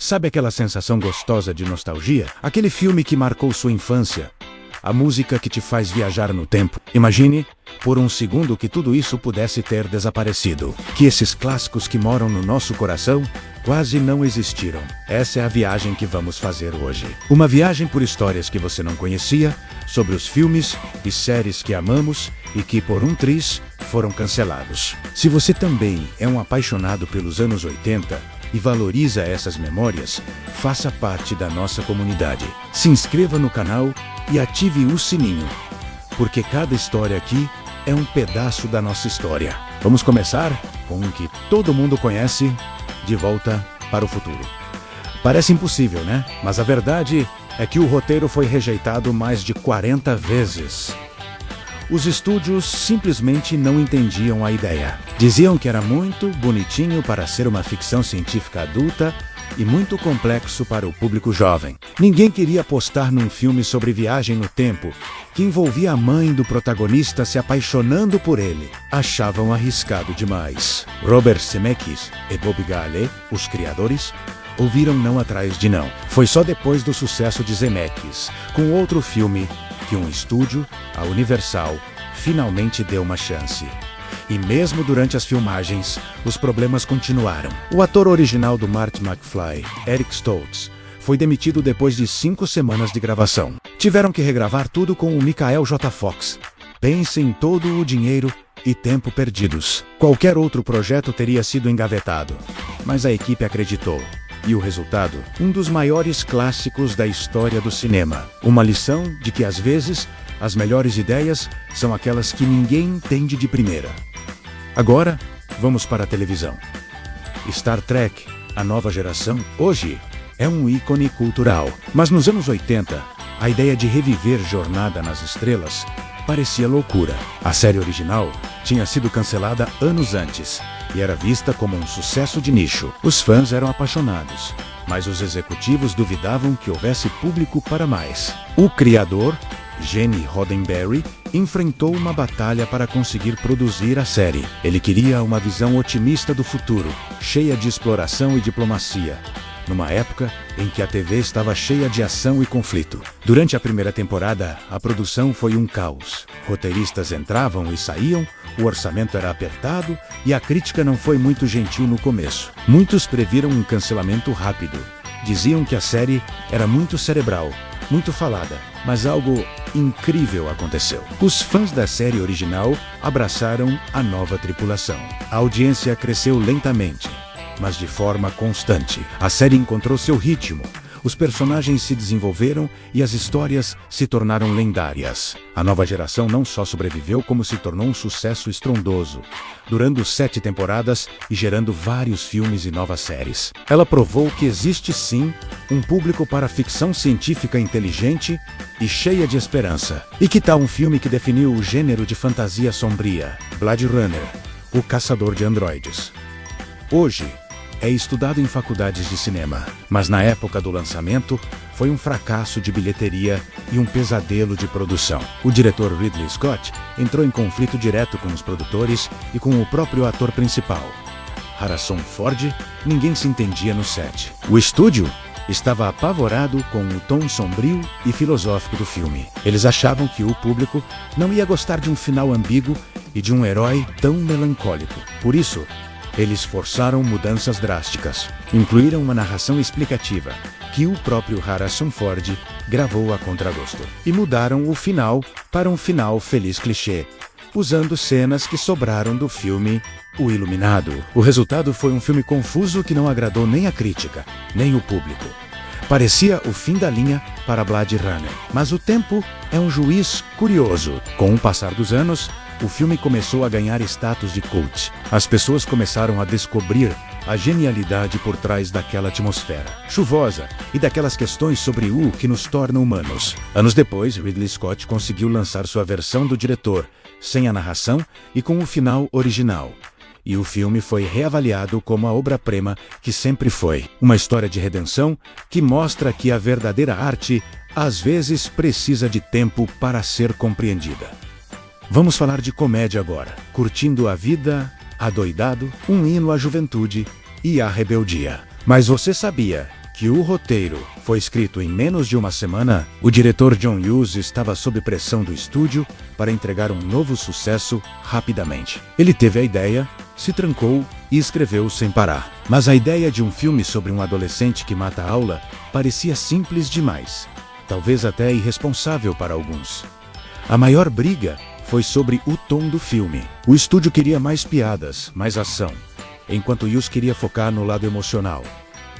Sabe aquela sensação gostosa de nostalgia? Aquele filme que marcou sua infância? A música que te faz viajar no tempo? Imagine, por um segundo, que tudo isso pudesse ter desaparecido. Que esses clássicos que moram no nosso coração quase não existiram. Essa é a viagem que vamos fazer hoje. Uma viagem por histórias que você não conhecia, sobre os filmes e séries que amamos e que, por um triz, foram cancelados. Se você também é um apaixonado pelos anos 80 e valoriza essas memórias, faça parte da nossa comunidade. Se inscreva no canal e ative o sininho, porque cada história aqui é um pedaço da nossa história. Vamos começar com um que todo mundo conhece, De Volta para o Futuro. Parece impossível, né? Mas a verdade é que o roteiro foi rejeitado mais de 40 vezes. Os estúdios simplesmente não entendiam a ideia. Diziam que era muito bonitinho para ser uma ficção científica adulta e muito complexo para o público jovem. Ninguém queria apostar num filme sobre viagem no tempo que envolvia a mãe do protagonista se apaixonando por ele. Achavam arriscado demais. Robert Zemeckis e Bob Gale, os criadores, ouviram não atrás de não. Foi só depois do sucesso de Zemeckis, com outro filme, que um estúdio, a Universal, finalmente deu uma chance. E mesmo durante as filmagens, os problemas continuaram. O ator original do Marty McFly, Eric Stoltz, foi demitido depois de 5 semanas de gravação. Tiveram que regravar tudo com o Michael J. Fox. Pense em todo o dinheiro e tempo perdidos. Qualquer outro projeto teria sido engavetado, mas a equipe acreditou. E o resultado? Um dos maiores clássicos da história do cinema. Uma lição de que, às vezes, as melhores ideias são aquelas que ninguém entende de primeira. Agora, vamos para a televisão. Star Trek, a nova geração, hoje é um ícone cultural. Mas nos anos 80, a ideia de reviver Jornada nas Estrelas parecia loucura. A série original tinha sido cancelada anos antes e era vista como um sucesso de nicho. Os fãs eram apaixonados, mas os executivos duvidavam que houvesse público para mais. O criador, Gene Roddenberry, enfrentou uma batalha para conseguir produzir a série. Ele queria uma visão otimista do futuro, cheia de exploração e diplomacia, numa época em que a TV estava cheia de ação e conflito. Durante a primeira temporada, a produção foi um caos. Roteiristas entravam e saíam, o orçamento era apertado e a crítica não foi muito gentil no começo. Muitos previram um cancelamento rápido. Diziam que a série era muito cerebral, muito falada, mas algo incrível aconteceu. Os fãs da série original abraçaram a nova tripulação. A audiência cresceu lentamente, mas de forma constante. A série encontrou seu ritmo, os personagens se desenvolveram e as histórias se tornaram lendárias. A nova geração não só sobreviveu, como se tornou um sucesso estrondoso, durando 7 temporadas e gerando vários filmes e novas séries. Ela provou que existe sim um público para ficção científica inteligente e cheia de esperança. E que tal um filme que definiu o gênero de fantasia sombria? Blade Runner, o caçador de androides. Hoje, é estudado em faculdades de cinema, mas na época do lançamento foi um fracasso de bilheteria e um pesadelo de produção. O diretor Ridley Scott entrou em conflito direto com os produtores e com o próprio ator principal. Harrison Ford, ninguém se entendia no set. O estúdio estava apavorado com o tom sombrio e filosófico do filme. Eles achavam que o público não ia gostar de um final ambíguo e de um herói tão melancólico. Por isso, eles forçaram mudanças drásticas. Incluíram uma narração explicativa, que o próprio Harrison Ford gravou a contragosto. E mudaram o final para um final feliz clichê, usando cenas que sobraram do filme O Iluminado. O resultado foi um filme confuso que não agradou nem a crítica, nem o público. Parecia o fim da linha para Blade Runner. Mas o tempo é um juiz curioso. Com o passar dos anos, o filme começou a ganhar status de cult. As pessoas começaram a descobrir a genialidade por trás daquela atmosfera chuvosa e daquelas questões sobre o que nos torna humanos. Anos depois, Ridley Scott conseguiu lançar sua versão do diretor, sem a narração e com o final original. E o filme foi reavaliado como a obra-prima que sempre foi. Uma história de redenção que mostra que a verdadeira arte, às vezes, precisa de tempo para ser compreendida. Vamos falar de comédia agora. Curtindo a vida, adoidado, um hino à juventude e à rebeldia. Mas você sabia que o roteiro foi escrito em menos de uma semana, o diretor John Hughes estava sob pressão do estúdio para entregar um novo sucesso rapidamente. Ele teve a ideia, se trancou e escreveu sem parar. Mas a ideia de um filme sobre um adolescente que mata a aula parecia simples demais, talvez até irresponsável para alguns. A maior briga foi sobre o tom do filme. O estúdio queria mais piadas, mais ação, enquanto Hughes queria focar no lado emocional,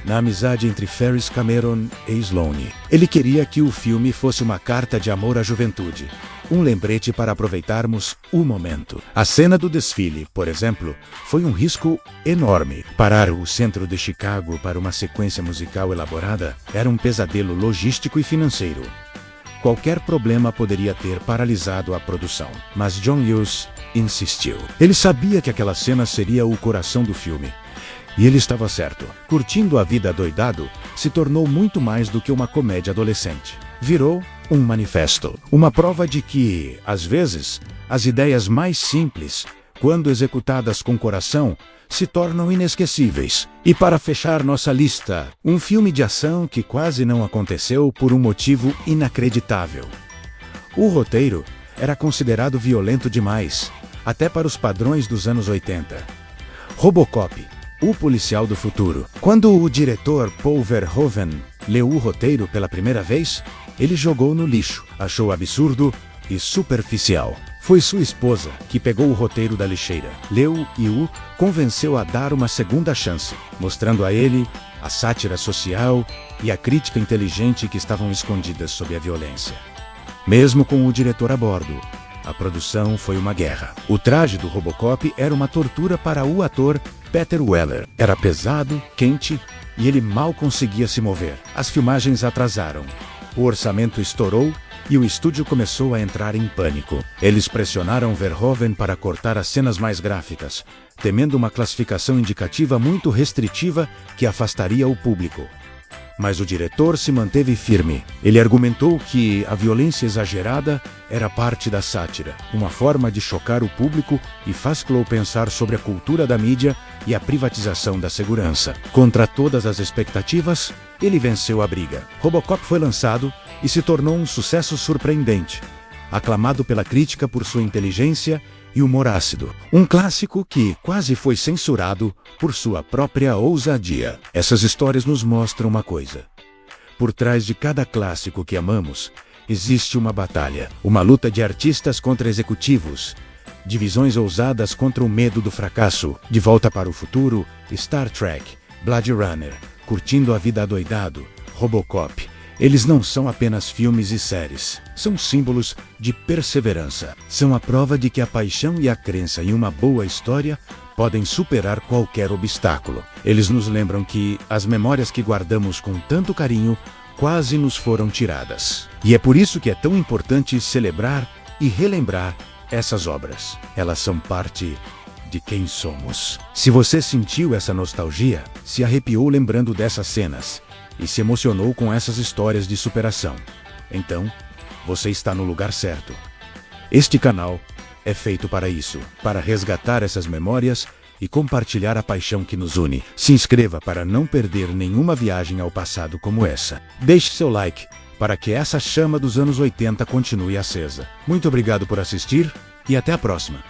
na amizade entre Ferris Cameron e Sloane. Ele queria que o filme fosse uma carta de amor à juventude, um lembrete para aproveitarmos o momento. A cena do desfile, por exemplo, foi um risco enorme. Parar o centro de Chicago para uma sequência musical elaborada era um pesadelo logístico e financeiro. Qualquer problema poderia ter paralisado a produção, mas John Hughes insistiu. Ele sabia que aquela cena seria o coração do filme. E ele estava certo. Curtindo a Vida Adoidado se tornou muito mais do que uma comédia adolescente. Virou um manifesto. Uma prova de que, às vezes, as ideias mais simples, quando executadas com coração, se tornam inesquecíveis. E para fechar nossa lista, um filme de ação que quase não aconteceu por um motivo inacreditável. O roteiro era considerado violento demais, até para os padrões dos anos 80. Robocop, o policial do futuro. Quando o diretor Paul Verhoeven leu o roteiro pela primeira vez, ele jogou no lixo, achou absurdo e superficial. Foi sua esposa que pegou o roteiro da lixeira, leu e o convenceu a dar uma segunda chance, mostrando a ele a sátira social e a crítica inteligente que estavam escondidas sob a violência. Mesmo com o diretor a bordo, a produção foi uma guerra. O traje do Robocop era uma tortura para o ator Peter Weller. Era pesado, quente e ele mal conseguia se mover. As filmagens atrasaram. O orçamento estourou e o estúdio começou a entrar em pânico. Eles pressionaram Verhoeven para cortar as cenas mais gráficas, temendo uma classificação indicativa muito restritiva que afastaria o público. Mas o diretor se manteve firme. Ele argumentou que a violência exagerada era parte da sátira, uma forma de chocar o público e fazê-lo pensar sobre a cultura da mídia e a privatização da segurança. Contra todas as expectativas, ele venceu a briga. Robocop foi lançado e se tornou um sucesso surpreendente, aclamado pela crítica por sua inteligência e humor ácido. Um clássico que quase foi censurado por sua própria ousadia. Essas histórias nos mostram uma coisa. Por trás de cada clássico que amamos, existe uma batalha. Uma luta de artistas contra executivos. Divisões ousadas contra o medo do fracasso. De Volta para o Futuro, Star Trek, Blade Runner, Curtindo a Vida Adoidado, Robocop. Eles não são apenas filmes e séries, são símbolos de perseverança. São a prova de que a paixão e a crença em uma boa história podem superar qualquer obstáculo. Eles nos lembram que as memórias que guardamos com tanto carinho quase nos foram tiradas. E é por isso que é tão importante celebrar e relembrar essas obras. Elas são parte de quem somos. Se você sentiu essa nostalgia, se arrepiou lembrando dessas cenas, e se emocionou com essas histórias de superação, então, você está no lugar certo. Este canal é feito para isso, para resgatar essas memórias e compartilhar a paixão que nos une. Se inscreva para não perder nenhuma viagem ao passado como essa. Deixe seu like para que essa chama dos anos 80 continue acesa. Muito obrigado por assistir e até a próxima.